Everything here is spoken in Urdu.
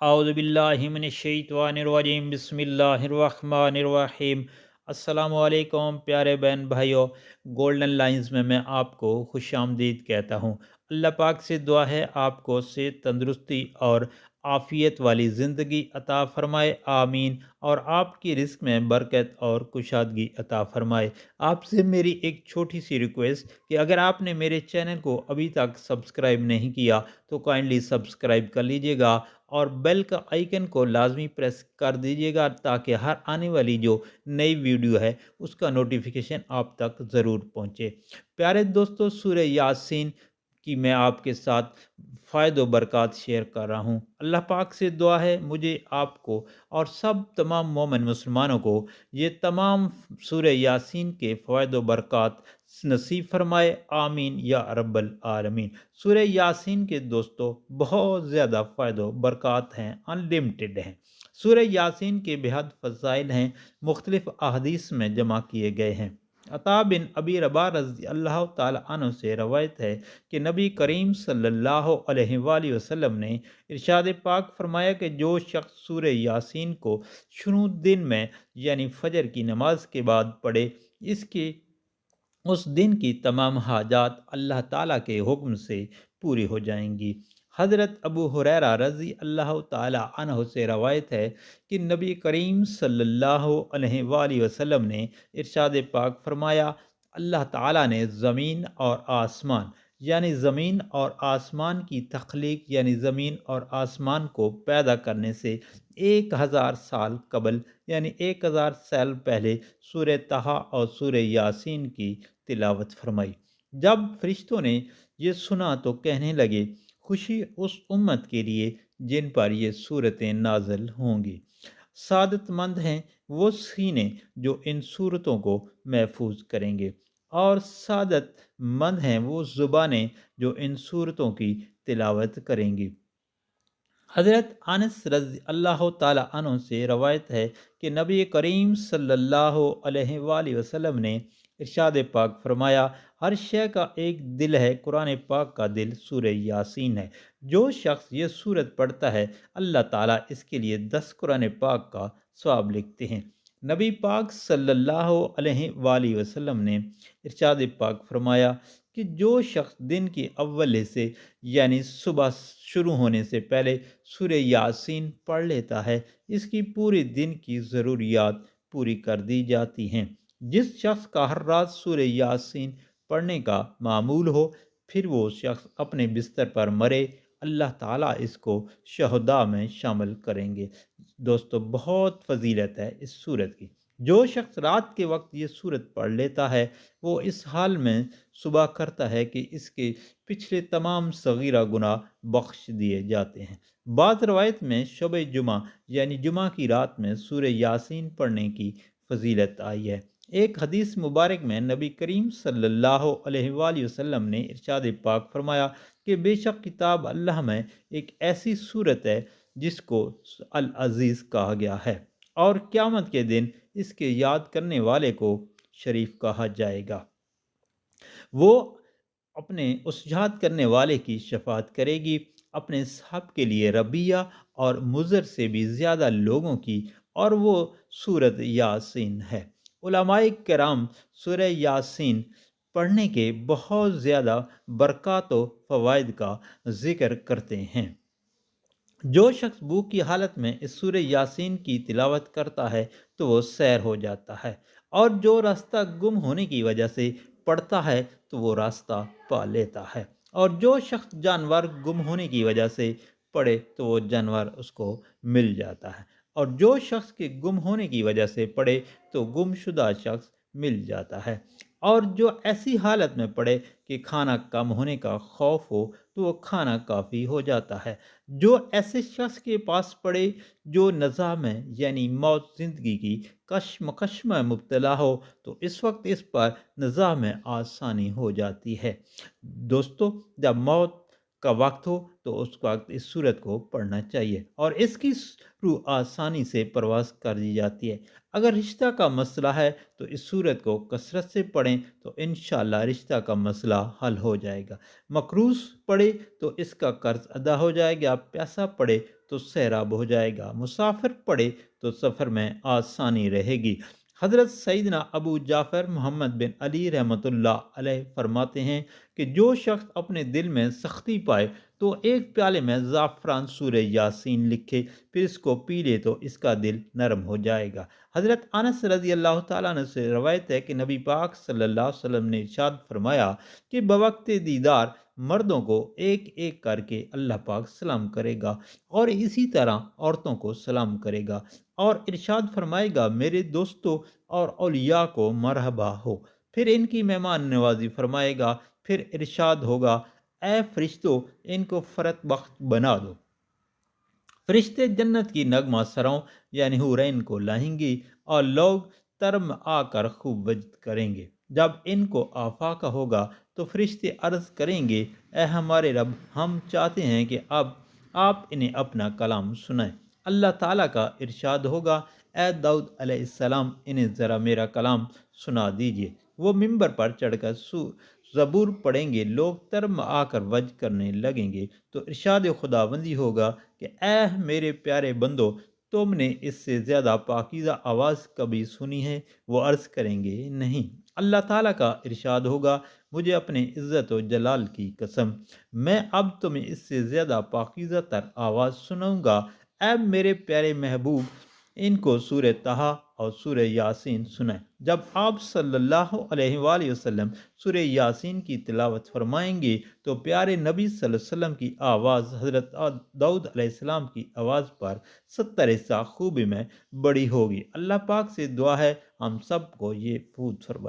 اعوذ باللہ من الشیطان الرجیم، بسم اللہ الرحمن الرحیم۔ السلام علیکم پیارے بہن بھائیوں، گولڈن لائنز میں آپ کو خوش آمدید کہتا ہوں۔ اللہ پاک سے دعا ہے آپ کو صحت، تندرستی اور عافیت والی زندگی عطا فرمائے، آمین۔ اور آپ کی رزق میں برکت اور کشادگی عطا فرمائے۔ آپ سے میری ایک چھوٹی سی ریکویسٹ کہ اگر آپ نے میرے چینل کو ابھی تک سبسکرائب نہیں کیا تو کائنڈلی سبسکرائب کر لیجئے گا اور بیل کا آئیکن کو لازمی پریس کر دیجیے گا تاکہ ہر آنے والی جو نئی ویڈیو ہے اس کا نوٹیفیکیشن آپ تک ضرور پہنچے۔ پیارے دوستو، سورہ یاسین کی میں آپ کے ساتھ فائد و برکات شیئر کر رہا ہوں۔ اللہ پاک سے دعا ہے مجھے، آپ کو اور سب تمام مومن مسلمانوں کو یہ تمام سورہ یاسین کے فوائد و برکات نصیب فرمائے، آمین یا رب العالمین۔ سورہ یاسین کے دوستو بہت زیادہ فائد و برکات ہیں، انلمیٹڈ ہیں۔ سورہ یاسین کے بہت فضائل ہیں، مختلف احادیث میں جمع کیے گئے ہیں۔ عطا بن ابی رباح رضی اللہ تعالی عنہ سے روایت ہے کہ نبی کریم صلی اللہ علیہ وآلہ وسلم نے ارشاد پاک فرمایا کہ جو شخص سورہ یاسین کو شروع دن میں یعنی فجر کی نماز کے بعد پڑھے، اس دن کی تمام حاجات اللہ تعالیٰ کے حکم سے پوری ہو جائیں گی۔ حضرت ابو ہریرہ رضی اللہ تعالیٰ عنہ سے روایت ہے کہ نبی کریم صلی اللہ علیہ وآلہ وسلم نے ارشاد پاک فرمایا، اللہ تعالیٰ نے زمین اور آسمان کی تخلیق یعنی زمین اور آسمان کو پیدا کرنے سے 1000 سال قبل یعنی 1000 سال پہلے سورہ طٰہٰ اور سورہ یاسین کی تلاوت فرمائی۔ جب فرشتوں نے یہ سنا تو کہنے لگے، خوشی اس امت کے لیے جن پر یہ صورتیں نازل ہوں گی۔ سعادت مند ہیں وہ سینے جو ان صورتوں کو محفوظ کریں گے، اور سعادت مند ہیں وہ زبانیں جو ان صورتوں کی تلاوت کریں گی۔ حضرت انس رضی اللہ تعالی عنہ سے روایت ہے کہ نبی کریم صلی اللہ علیہ وآلہ وسلم نے ارشاد پاک فرمایا، ہر شے کا ایک دل ہے، قرآن پاک کا دل سورہ یاسین ہے۔ جو شخص یہ سورت پڑھتا ہے اللہ تعالیٰ اس کے لیے 10 قرآن پاک کا ثواب لکھتے ہیں۔ نبی پاک صلی اللہ علیہ وآلہ وسلم نے ارشاد پاک فرمایا کہ جو شخص دن کے اول حصے یعنی صبح شروع ہونے سے پہلے سورہ یاسین پڑھ لیتا ہے، اس کی پورے دن کی ضروریات پوری کر دی جاتی ہیں۔ جس شخص کا ہر رات سورہ یاسین پڑھنے کا معمول ہو، پھر وہ شخص اپنے بستر پر مرے، اللہ تعالیٰ اس کو شہداء میں شامل کریں گے۔ دوستو بہت فضیلت ہے اس سورت کی۔ جو شخص رات کے وقت یہ سورت پڑھ لیتا ہے وہ اس حال میں صبح کرتا ہے کہ اس کے پچھلے تمام صغیرہ گناہ بخش دیے جاتے ہیں۔ بعض روایت میں شب جمعہ یعنی جمعہ کی رات میں سورہ یاسین پڑھنے کی فضیلت آئی ہے۔ ایک حدیث مبارک میں نبی کریم صلی اللہ علیہ وآلہ وسلم نے ارشاد پاک فرمایا کہ بے شک کتاب اللہ میں ایک ایسی سورت ہے جس کو العزیز کہا گیا ہے، اور قیامت کے دن اس کے یاد کرنے والے کو شریف کہا جائے گا۔ وہ اپنے اس یاد کرنے والے کی شفاعت کرے گی، اپنے صاحب کے لیے ربیہ اور مضر سے بھی زیادہ لوگوں کی، اور وہ سورت یاسین ہے۔ علماء کرام سورہ یاسین پڑھنے کے بہت زیادہ برکات و فوائد کا ذکر کرتے ہیں۔ جو شخص بھوک کی حالت میں اس سورہ یاسین کی تلاوت کرتا ہے تو وہ سیر ہو جاتا ہے، اور جو راستہ گم ہونے کی وجہ سے پڑھتا ہے تو وہ راستہ پا لیتا ہے، اور جو شخص جانور گم ہونے کی وجہ سے پڑھے تو وہ جانور اس کو مل جاتا ہے، اور جو شخص کے گم ہونے کی وجہ سے پڑھے تو گم شدہ شخص مل جاتا ہے، اور جو ایسی حالت میں پڑھے کہ کھانا کم ہونے کا خوف ہو تو وہ کھانا کافی ہو جاتا ہے۔ جو ایسے شخص کے پاس پڑے جو نزاع میں یعنی موت زندگی کی کشمکش میں مبتلا ہو تو اس وقت اس پر نزاع میں آسانی ہو جاتی ہے۔ دوستو جب موت کا وقت ہو تو اس وقت اس صورت کو پڑھنا چاہیے، اور اس کی روح آسانی سے پرواز کر دی جاتی ہے۔ اگر رشتہ کا مسئلہ ہے تو اس صورت کو کثرت سے پڑھیں تو انشاءاللہ رشتہ کا مسئلہ حل ہو جائے گا۔ مقروض پڑھے تو اس کا قرض ادا ہو جائے گا، پیاسا پڑھے تو سیراب ہو جائے گا، مسافر پڑھے تو سفر میں آسانی رہے گی۔ حضرت سیدنا ابو جعفر محمد بن علی رحمۃ اللہ علیہ فرماتے ہیں کہ جو شخص اپنے دل میں سختی پائے تو ایک پیالے میں زعفران سورہ یاسین لکھے، پھر اس کو پی لے تو اس کا دل نرم ہو جائے گا۔ حضرت انس رضی اللہ تعالیٰ عنہ سے روایت ہے کہ نبی پاک صلی اللہ علیہ وسلم نے ارشاد فرمایا کہ بوقت دیدار مردوں کو ایک ایک کر کے اللہ پاک سلام کرے گا، اور اسی طرح عورتوں کو سلام کرے گا، اور ارشاد فرمائے گا میرے دوستوں اور اولیاء کو مرحبا ہو، پھر ان کی مہمان نوازی فرمائے گا، پھر ارشاد ہوگا اے فرشتوں ان کو فرت بخت بنا دو۔ فرشتے جنت کی نغمہ سراؤں یعنی حورین کو لائیں گی، اور لوگ ترم آ کر خوب وجد کریں گے۔ جب ان کو آفاقہ ہوگا تو فرشتے عرض کریں گے اے ہمارے رب، ہم چاہتے ہیں کہ اب آپ انہیں اپنا کلام سنائیں۔ اللہ تعالیٰ کا ارشاد ہوگا اے داؤد علیہ السلام انہیں ذرا میرا کلام سنا دیجئے۔ وہ ممبر پر چڑھ کر زبور پڑھیں گے، لوگ ترم آ کر وج کرنے لگیں گے تو ارشاد خداوندی ہوگا کہ اے میرے پیارے بندو، تم نے اس سے زیادہ پاکیزہ آواز کبھی سنی ہے؟ وہ عرض کریں گے نہیں۔ اللہ تعالیٰ کا ارشاد ہوگا مجھے اپنے عزت و جلال کی قسم، میں اب تمہیں اس سے زیادہ پاکیزہ تر آواز سناؤں گا۔ اے میرے پیارے محبوب، ان کو سورہ طٰہٰ اور سورہ یاسین سنائیں۔ جب آپ صلی اللہ علیہ وآلہ وسلم سورہ یاسین کی تلاوت فرمائیں گے تو پیارے نبی صلی اللہ علیہ وسلم کی آواز حضرت داؤد علیہ السلام کی آواز پر 70 حصہ خوبی میں بڑی ہوگی۔ اللہ پاک سے دعا ہے ہم سب کو یہ فوت فرمائے۔